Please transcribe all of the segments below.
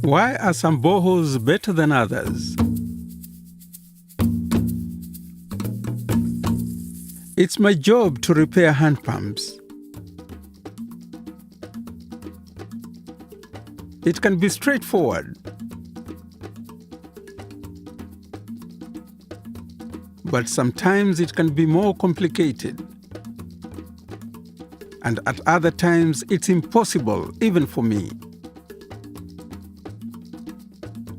Why are some boreholes better than others? It's my job to repair hand pumps. It can be straightforward, but sometimes it can be more complicated. And at other times, it's impossible, even for me.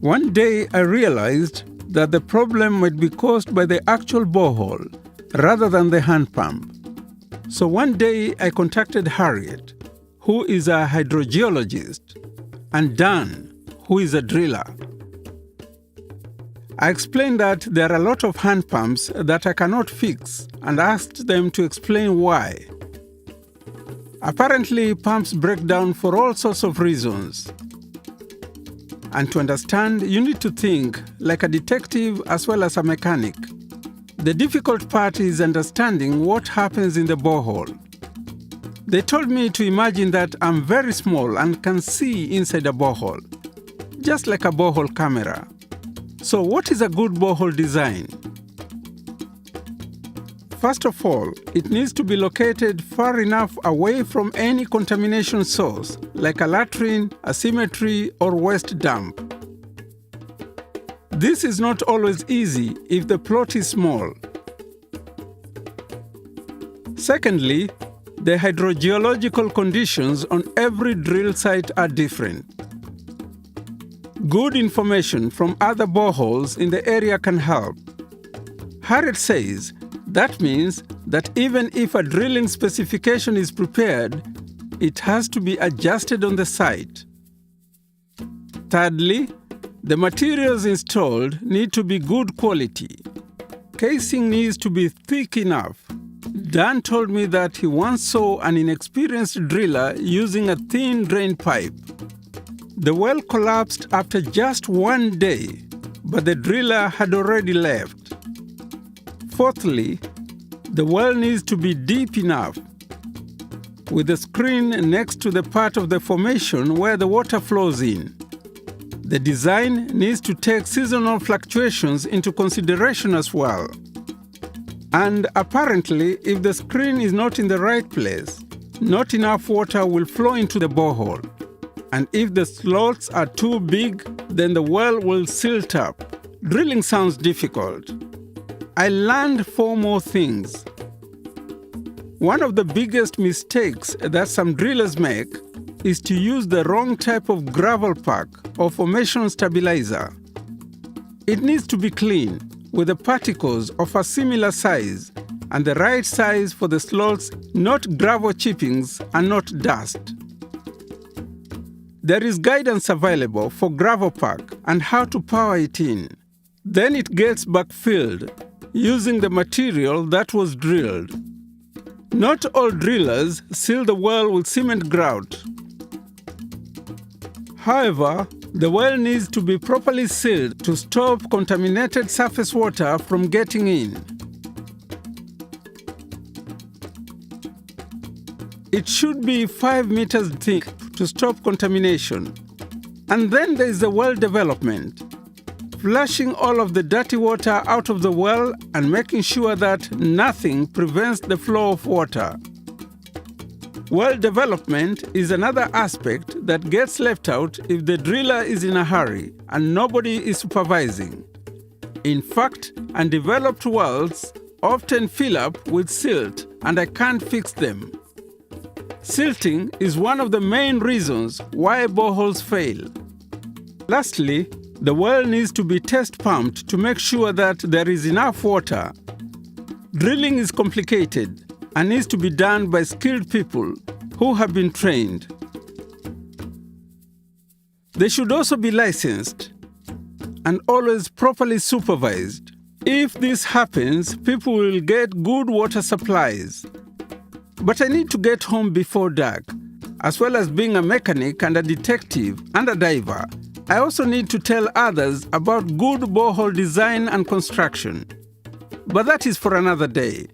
One day, I realized that the problem might be caused by the actual borehole rather than the hand pump. So one day, I contacted Harriet, who is a hydrogeologist, and Dan, who is a driller. I explained that there are a lot of hand pumps that I cannot fix and asked them to explain why. Apparently, pumps break down for all sorts of reasons. And to understand, you need to think like a detective as well as a mechanic. The difficult part is understanding what happens in the borehole. They told me to imagine that I'm very small and can see inside a borehole, just like a borehole camera. So what is a good borehole design? First of all, it needs to be located far enough away from any contamination source, like a latrine, a cemetery, or waste dump. This is not always easy if the plot is small. Secondly, the hydrogeological conditions on every drill site are different. Good information from other boreholes in the area can help. Harriet says that means that even if a drilling specification is prepared, it has to be adjusted on the site. Thirdly, the materials installed need to be good quality. Casing needs to be thick enough. Dan told me that he once saw an inexperienced driller using a thin drain pipe. The well collapsed after just one day, but the driller had already left. Fourthly, the well needs to be deep enough, with a screen next to the part of the formation where the water flows in. The design needs to take seasonal fluctuations into consideration as well. And apparently, if the screen is not in the right place, not enough water will flow into the borehole. And if the slots are too big, then the well will silt up. Drilling sounds difficult. I learned 4 more things. One of the biggest mistakes that some drillers make is to use the wrong type of gravel pack or formation stabilizer. It needs to be clean, with the particles of a similar size and the right size for the slots, not gravel chippings and not dust. There is guidance available for gravel pack and how to power it in. Then it gets backfilled using the material that was drilled. Not all drillers seal the well with cement grout. However, the well needs to be properly sealed to stop contaminated surface water from getting in. It should be 5 meters thick to stop contamination. And then there is the well development, flushing all of the dirty water out of the well and making sure that nothing prevents the flow of water. Well development is another aspect that gets left out if the driller is in a hurry and nobody is supervising. In fact, undeveloped wells often fill up with silt and I can't fix them. Silting is one of the main reasons why boreholes fail. Lastly, the well needs to be test pumped to make sure that there is enough water. Drilling is complicated and needs to be done by skilled people who have been trained. They should also be licensed and always properly supervised. If this happens, people will get good water supplies. But I need to get home before dark. As well as being a mechanic and a detective and a diver, I also need to tell others about good borehole design and construction. But that is for another day.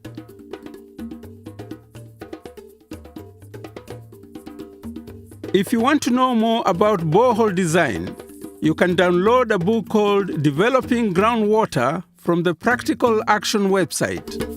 If you want to know more about borehole design, You can download a book called Developing Groundwater from the Practical Action website.